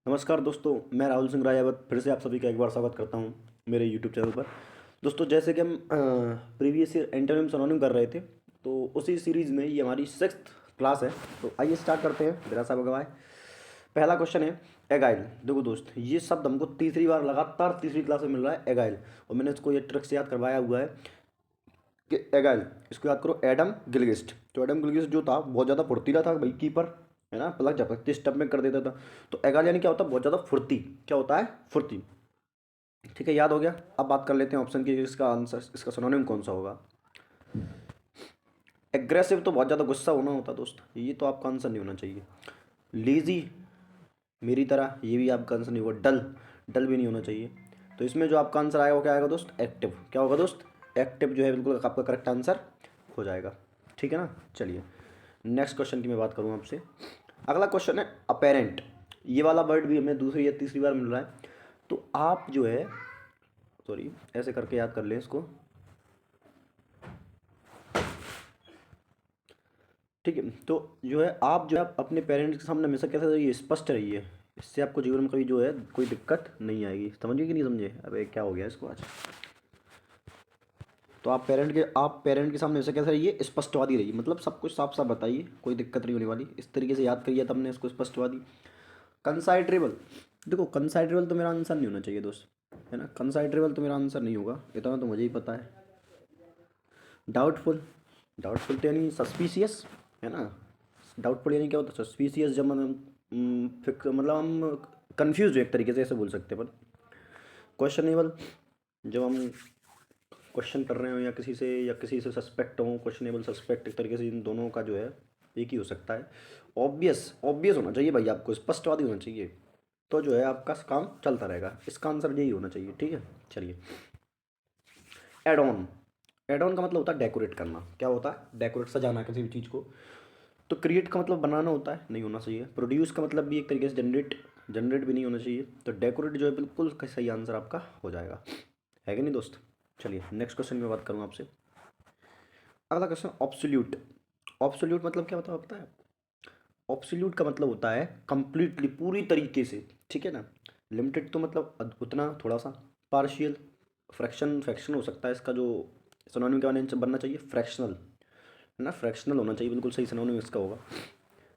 नमस्कार दोस्तों, मैं राहुल सिंह रायावत फिर से आप सभी का एक बार स्वागत करता हूं मेरे यूट्यूब चैनल पर। दोस्तों, जैसे कि हम प्रीवियस ईयर एंटोनिम सिनोनिम कर रहे थे, तो उसी सीरीज़ में ये हमारी 6th क्लास है। तो आइए स्टार्ट करते हैं बिना समय गवाए। पहला क्वेश्चन है एगाइल। देखो दोस्त, ये शब्द हमको तीसरी बार लगातार तीसरी क्लास में मिल रहा है, एगाइल। और मैंने इसको ये ट्रिक से याद करवाया हुआ है कि एगाइल, इसको याद करो, एडम गिलगिस्ट। तो एडम गिलगिस्ट जो था बहुत ज़्यादा फुर्तीला था भाई, कीपर है ना, पलक झपकते स्टंप में कर देता था। तो एगाइल यानी क्या होता है? बहुत ज़्यादा फुर्ती। क्या होता है? फुर्ती। ठीक है, याद हो गया। अब बात कर लेते हैं ऑप्शन की, इसका आंसर, इसका सिनोनिम कौन सा होगा। एग्रेसिव तो बहुत ज़्यादा गुस्सा होना होता है दोस्त, ये तो आपका आंसर नहीं होना चाहिए। लेजी, मेरी तरह, ये भी आपका आंसर नहीं होगा। डल, डल भी नहीं होना चाहिए। तो इसमें जो आपका आंसर आएगा वो क्या आएगा दोस्त? एक्टिव। क्या होगा दोस्त? एक्टिव जो है बिल्कुल आपका करेक्ट आंसर हो जाएगा। ठीक है ना। चलिए नेक्स्ट क्वेश्चन की मैं बात करूँ आपसे। अगला क्वेश्चन है अपेरेंट। ये वाला वर्ड भी हमें दूसरी या तीसरी बार मिल रहा है। तो आप जो है, सॉरी, ऐसे करके याद कर लें इसको। ठीक है, तो जो है आप जो है अपने पेरेंट्स के सामने हमेशा कैसे रहिए? स्पष्ट रहिए। इससे आपको जीवन में कभी जो है कोई दिक्कत नहीं आएगी। समझिए कि नहीं समझे? अबे क्या हो गया इसको आज। तो आप पेरेंट के सामने हमेशा कैसे रहिए? स्पष्टवादी रहिए, मतलब सब कुछ साफ साफ बताइए, कोई दिक्कत नहीं होने वाली। इस तरीके से याद करिए तब हमने इसको स्पष्टवादी। कंसाइड्रेबल, देखो कंसाइड्रेबल तो मेरा आंसर नहीं होना चाहिए दोस्त, है ना। कंसाइड्रेबल तो मेरा आंसर नहीं होगा, इतना तो मुझे ही पता है। डाउटफुल, डाउटफुल तो यानी सस्पिशियस, है ना। डाउटफुल यानी क्या होता है? सस्पिशियस, जब फिक्स, मतलब हम कंफ्यूज एक तरीके से ऐसे बोल सकते हैं। पर क्वेश्चनेबल, जब हम क्वेश्चन कर रहे हो या किसी से सस्पेक्ट हो, क्वेश्चनेबल सस्पेक्ट, एक तरीके से इन दोनों का जो है एक ही हो सकता है। ऑब्वियस, ऑब्वियस होना चाहिए भाई, आपको स्पष्टवादी होना चाहिए, तो जो है आपका काम चलता रहेगा। इसका आंसर यही होना चाहिए। ठीक है, चलिए। एड ऑन, एड ऑन का मतलब होता है डेकोरेट करना। क्या होता है? डेकोरेट, सजाना किसी भी चीज़ को। तो क्रिएट का मतलब बनाना होता है, नहीं होना चाहिए। प्रोड्यूस का मतलब भी एक तरीके से जनरेट, जनरेट भी नहीं होना चाहिए। तो डेकोरेट जो है बिल्कुल सही आंसर आपका हो जाएगा, है कि नहीं दोस्त। चलिए नेक्स्ट क्वेश्चन की बात करूँ आपसे। अगला क्वेश्चन ऑब्सोल्यूट। ऑब्सोल्यूट मतलब क्या होता है पता है? ऑब्सोल्यूट का मतलब होता है कंप्लीटली, पूरी तरीके से। ठीक है ना। लिमिटेड तो मतलब उतना थोड़ा सा। पार्शियल, फ्रैक्शन, फ्रैक्शन हो सकता है इसका जो सिनोनिम क्या बनना चाहिए? फ्रैक्शनल, है ना। फ्रैक्शनल होना चाहिए, बिल्कुल सही सिनोनिम इसका होगा।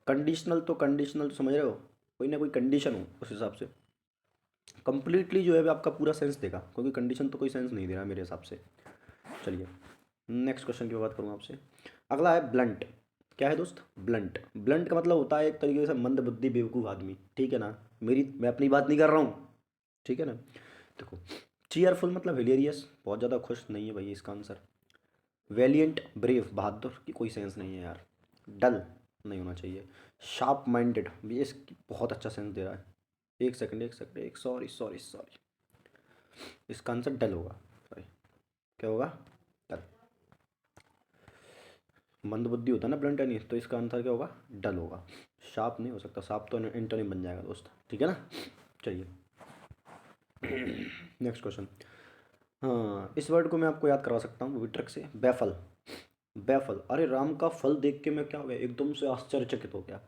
कंडीशनल, तो कंडीशनल तो समझ रहे हो, कोई ना कोई कंडीशन हो उस हिसाब से। कंप्लीटली जो है आपका पूरा सेंस देगा, क्योंकि कंडीशन तो कोई सेंस नहीं दे रहा मेरे हिसाब से। चलिए नेक्स्ट क्वेश्चन की बात करूँ आपसे। अगला है ब्लंट। क्या है दोस्त? ब्लंट। ब्लंट का मतलब होता है एक तरीके से मंद बुद्धि, बेवकूफ़ आदमी। ठीक है ना। मैं अपनी बात नहीं कर रहा हूँ, ठीक है ना। देखो, चीयरफुल मतलब हिलेरियस, बहुत ज़्यादा खुश नहीं है भाई इसका आंसर। वैलियंट, ब्रेव, बहादुर की कोई सेंस नहीं है यार। डल नहीं होना चाहिए। शार्प माइंडेड, ये इसकी बहुत अच्छा सेंस दे रहा है। एक सेकंड, एक सेकंड, एक, सॉरी सॉरी सॉरी, इसका आंसर डल होगा। सॉरी, क्या होगा? डल। मंदबुद्धि होता है ना ब्लंट यानी, तो इसका आंसर क्या होगा? डल होगा। शार्प नहीं हो सकता, शार्प तो एंटोनिम बन जाएगा दोस्त। ठीक है ना। चलिए नेक्स्ट क्वेश्चन। हाँ, इस वर्ड को मैं आपको याद करवा सकता हूँ वो भी ट्रिक से। बैफल। बैफल, अरे राम का फल देख के मैं क्या हो गया? एकदम से आश्चर्यचकित हो गया।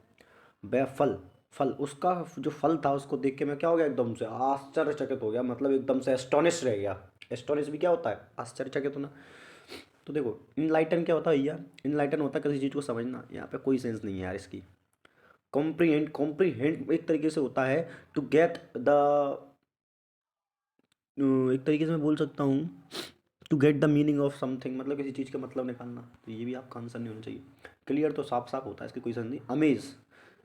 बैफल, फल, उसका जो फल था उसको देख के मैं क्या हो गया? एकदम से आश्चर्यचकित हो गया, मतलब एकदम से एस्टोनिश रह गया। एस्टोनिश भी क्या होता है? आश्चर्यचकित होना। तो देखो, इनलाइटन क्या होता है भैया? इनलाइटन होता है किसी चीज़ को समझना। यहाँ पे कोई सेंस नहीं है यार इसकी। कॉम्प्रीहेंड, कॉम्प्रीहेंड एक तरीके से होता है टू गेट द, एक तरीके से मैं बोल सकता हूँ to get the meaning of something, मतलब किसी चीज़ का मतलब निकालना। तो ये भी आपका आंसर नहीं होना चाहिए। क्लियर तो साफ साफ होता है, इसकी कोई सेंस नहीं। अमेज,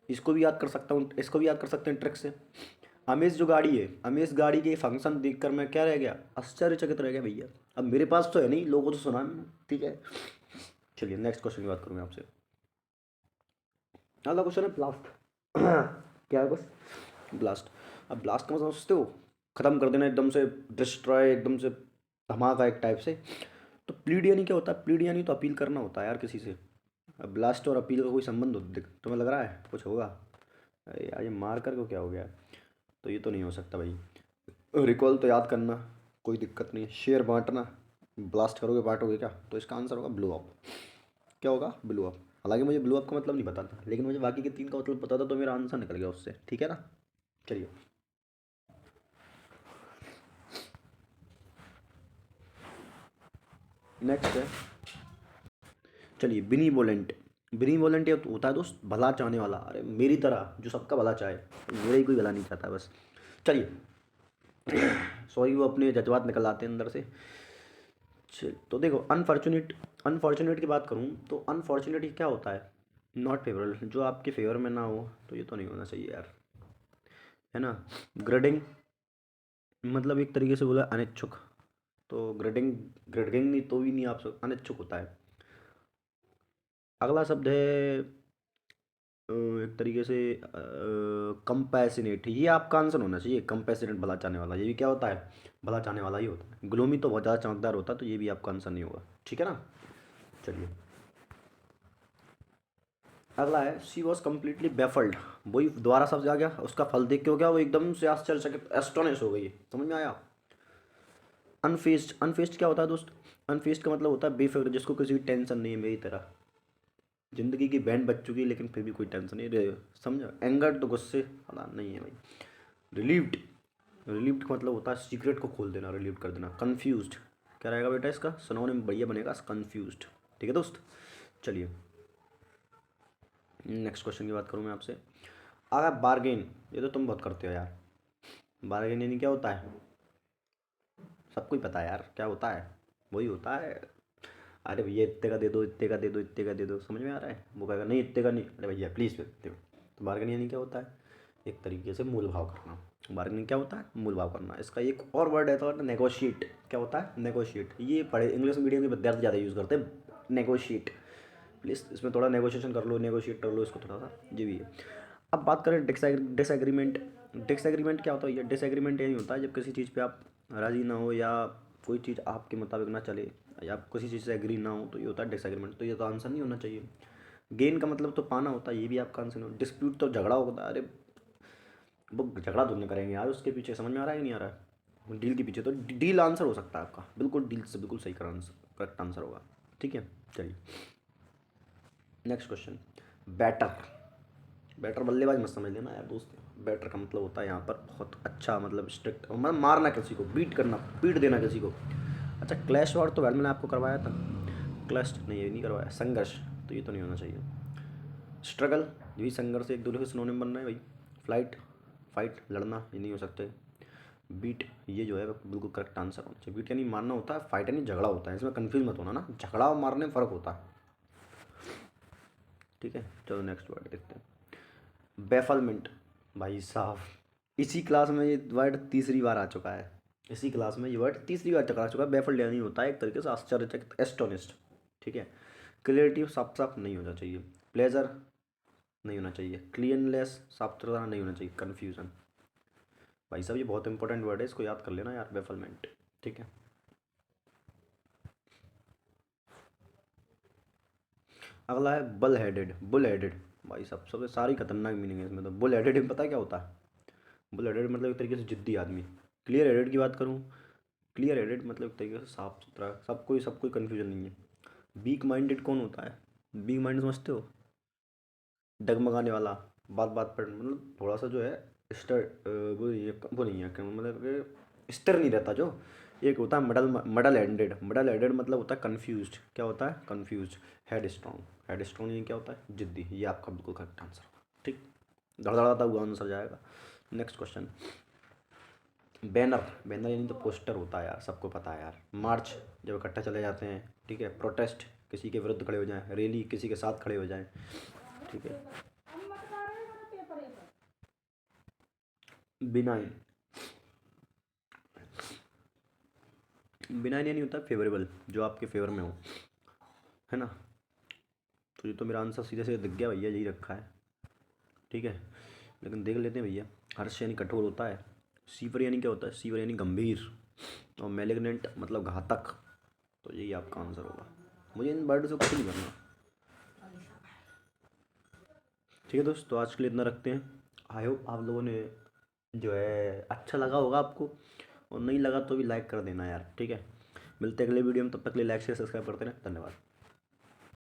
इसको भी याद कर सकता हूँ, इसको भी याद कर सकते हैं ट्रिक से। अमेज जो गाड़ी है, अमेज गाड़ी के फंक्शन देखकर मैं क्या रह गया? आश्चर्यचकित रह गया भैया। अब मेरे पास तो है नहीं, लोगों को तो सुना मैंने। ठीक है, चलिए नेक्स्ट क्वेश्चन की बात करूँगा आपसे। अगला क्वेश्चन है ब्लास्ट। क्या है बस? ब्लास्ट। अब ब्लास्ट का मतलब समझते हो? खत्म कर देना एकदम से, डिस्ट्रॉय एकदम से, धमाका एक टाइप से। तो प्लीड यानी क्या होता है? प्लीड यानी तो अपील करना होता है यार किसी से। अब ब्लास्ट और अपील का कोई संबंध हो तुम्हें लग रहा है कुछ होगा? अरे यार, ये मार कर को क्या हो गया? तो ये तो नहीं हो सकता भाई। रिकॉल तो याद करना, कोई दिक्कत नहीं है। शेयर बांटना, ब्लास्ट करोगे बांटोगे क्या? तो इसका आंसर होगा ब्लो अप। क्या होगा? Blow up. हालांकि मुझे ब्लो अप का मतलब नहीं पता था, लेकिन मुझे बाकी के तीन का मतलब पता था, तो मेरा आंसर निकल गया उससे। ठीक है ना। चलिए नेक्स्ट है, चलिए बिनीवोलेंट। बिनीवोलेंट ये होता है दोस्त भला चाहने वाला, अरे मेरी तरह जो सबका भला चाहे, मेरा ही कोई भला नहीं चाहता बस। चलिए सॉरी, वो अपने जज्बात निकल आते हैं अंदर से। चल तो देखो, अनफॉर्चुनेट, अनफॉर्चुनेट की बात करूँ तो अनफॉर्चुनेट क्या होता है, नॉट फेवरेबल, जो आपके फेवर में ना हो, तो ये तो नहीं होना चाहिए यार, है ना। ग्रेडिंग मतलब एक तरीके से बोला अनिच्छुक, तो ग्रेडिंग, ग्रेडिंग नहीं तो भी नहीं, आप सब अनिच्छुक होता है। अगला शब्द है एक तरीके से कंपैसिनेट, ये आपका आंसर होना चाहिए, कंपैसिनेट भला चाहने वाला, ये भी क्या होता है, भला चाहने वाला ही होता है। ग्लोमी तो बहुत ज़्यादा चमकदार होता है, तो ये भी आपका आंसर नहीं होगा, ठीक है ना। चलिए अगला है, शी वॉज कम्प्लीटली बेफल्ड, वही दोबारा शब्द आ गया, उसका फल देख के हो गया वो एकदम से आश्चर्यचकित, एस्टोनिश हो गई, समझ में आया। अनफेस्ड, अनफेस्ड क्या होता है दोस्त, अनफेस्ड का मतलब होता है बेफिक्र, जिसको किसी की टेंशन नहीं है, मेरी तरह जिंदगी की बैंड बज चुकी है लेकिन फिर भी कोई टेंशन नहीं रहे, समझा। एंगर तो गुस्से वाला नहीं है भाई। रिलीव्ड, रिलीव्ड का मतलब होता है सीक्रेट को खोल देना, रिलीव कर देना। कन्फ्यूज्ड क्या रहेगा बेटा, इसका सिनोनिम बढ़िया बनेगा कन्फ्यूज्ड, ठीक है दोस्त। चलिए नेक्स्ट क्वेश्चन की बात करूँ मैं आपसे। अगर बार्गेन, ये तो तुम बहुत करते हो यार, बार्गेन यानी क्या होता है, सबको ही पता है यार क्या होता है, वही होता है, अरे भैया इतने का दे दो, इतने का दे दो, इतने का दे दो, समझ में आ रहा है। वो कहेगा नहीं इतने का नहीं, अरे भैया प्लीज़ दे दो। तो बार्गेन यानी क्या होता है, एक तरीके से मूल भाव करना। बार्गेनिंग क्या होता है, मूल भाव करना। इसका एक और वर्ड है तो नेगोशिएट, क्या होता है नेगोशिएट, ये पढ़े इंग्लिश मीडियम के विद्यार्थी ज़्यादा यूज़ करते हैं नेगोशिएट, प्लीज़ इसमें थोड़ा नेगोशिएशन कर लो, नेगोशिएट कर लो इसको थोड़ा सा, ये भी है। अब बात करें डिसएग्रीमेंट। डिसएग्रीमेंट क्या होता है, ये डिसएग्रीमेंट यही होता है जब किसी चीज़ पे आप राज़ी ना हो, या कोई चीज़ आपके मुताबिक ना चले, या आप किसी चीज़ से एग्री ना हो, तो ये होता है डिसएग्रीमेंट। तो ये तो आंसर नहीं होना चाहिए। गेन का मतलब तो पाना होता है, ये भी आपका आंसर नहीं हो। डिस्प्यूट तो झगड़ा होता है, अरे वो झगड़ा दोनों करेंगे यार उसके पीछे, समझ में आ रहा है कि नहीं आ रहा है, डील के पीछे, तो डील आंसर हो सकता है आपका, बिल्कुल डील से बिल्कुल सही करेक्ट आंसर होगा, ठीक है। चलिए नेक्स्ट क्वेश्चन, बैटर। बैटर बल्लेबाज मत समझ लेना यार दोस्त, बैटर का मतलब होता है यहाँ पर बहुत अच्छा, मतलब स्ट्रिक्ट, मतलब मारना किसी को, बीट करना, पीट देना किसी को। अच्छा क्लैश वार तो मैंने आपको करवाया था, क्लैश नहीं, ये नहीं करवाया। संघर्ष तो ये तो नहीं होना चाहिए। स्ट्रगल, ये भी संघर्ष एक दूसरे से सिनोनिम बन रहे हैं भाई। फ्लाइट, फाइट लड़ना, ये नहीं हो सकते। बीट ये जो है बिल्कुल करेक्ट आंसर होना चाहिए। बीट यानी मारना होता है, फाइट यानी झगड़ा होता है, इसमें कन्फ्यूज मत होना ना, झगड़ा और मारने में फ़र्क होता है, ठीक है। चलो नेक्स्ट वर्ड देखते हैं, बेफलमेंट। भाई साहब इसी क्लास में ये वर्ड तीसरी बार आ चुका है, इसी क्लास में ये वर्ड तीसरी बार चकरा चुका है। बेफल्ड यानी होता है एक तरीके से आश्चर्यचकित, एस्टोनिस्ट, ठीक है। क्लियरिटी साफ साफ नहीं होना चाहिए। प्लेजर नहीं होना चाहिए। क्लीनलेस साफ सुथरा नहीं होना चाहिए। कन्फ्यूजन, भाई साहब ये बहुत इंपॉर्टेंट वर्ड है, इसको याद कर लेना यार, बेफलमेंट, ठीक है। अगला है बल हेडेड, बुल हेडेड। भाई साहब सबसे सारी खतरनाक मीनिंग है इसमें तो। बुल हेडेड में पता है क्या होता है, बुल हेडेड मतलब एक तरीके से जिद्दी आदमी। क्लियर हेडेड की बात करूँ, क्लियर हेडेड मतलब एक तरीके से साफ सुथरा, सब कोई कन्फ्यूजन नहीं है। वीक माइंडेड कौन होता है, वीक माइंड समझते हो, डगमगाने वाला, बात बात पर मतलब थोड़ा सा जो है स्टर, वो नहीं है मतलब कि स्थिर नहीं रहता जो। एक होता है मडल, मडल एंडेड, मडल एंडेड मतलब होता है कन्फ्यूज्ड, क्या होता है confused. Head strong, head strong ये क्या होता है जिद्दी, ये आपका बिल्कुल करेक्ट आंसर, ठीक, धड़धड़ाता हुआ आंसर जाएगा। Next question, banner. बैनर यानी तो पोस्टर होता है यार, सबको पता है यार। मार्च जब इकट्ठा चले जाते हैं, ठीक है। प्रोटेस्ट किसी के विरुद्ध खड़े हो जाएं, रैली किसी के साथ खड़े हो जाएं, ठीक है। बिनाइन, बिनाइन यानी होता है फेवरेबल, जो आपके फेवर में हो, है ना। तो ये तो मेरा आंसर सीधे सीधे दिख गया भैया, यही रखा है, ठीक है। लेकिन देख लेते हैं भैया, हर्ष यानी कठोर होता है। सीवर यानी क्या होता है, सीवर यानी गंभीर, और मेलिग्नेंट मतलब घातक, तो यही आपका आंसर होगा। मुझे इन वर्ड से कुछ नहीं करना, ठीक है दोस्त। तो आज के लिए इतना रखते हैं। आई होप आप लोगों ने जो है अच्छा लगा होगा आपको, और नहीं लगा तो भी लाइक कर देना यार, ठीक है। मिलते हैं अगले वीडियो में, तब तक के लिए लाइक शेयर सब्सक्राइब करते रहें, धन्यवाद।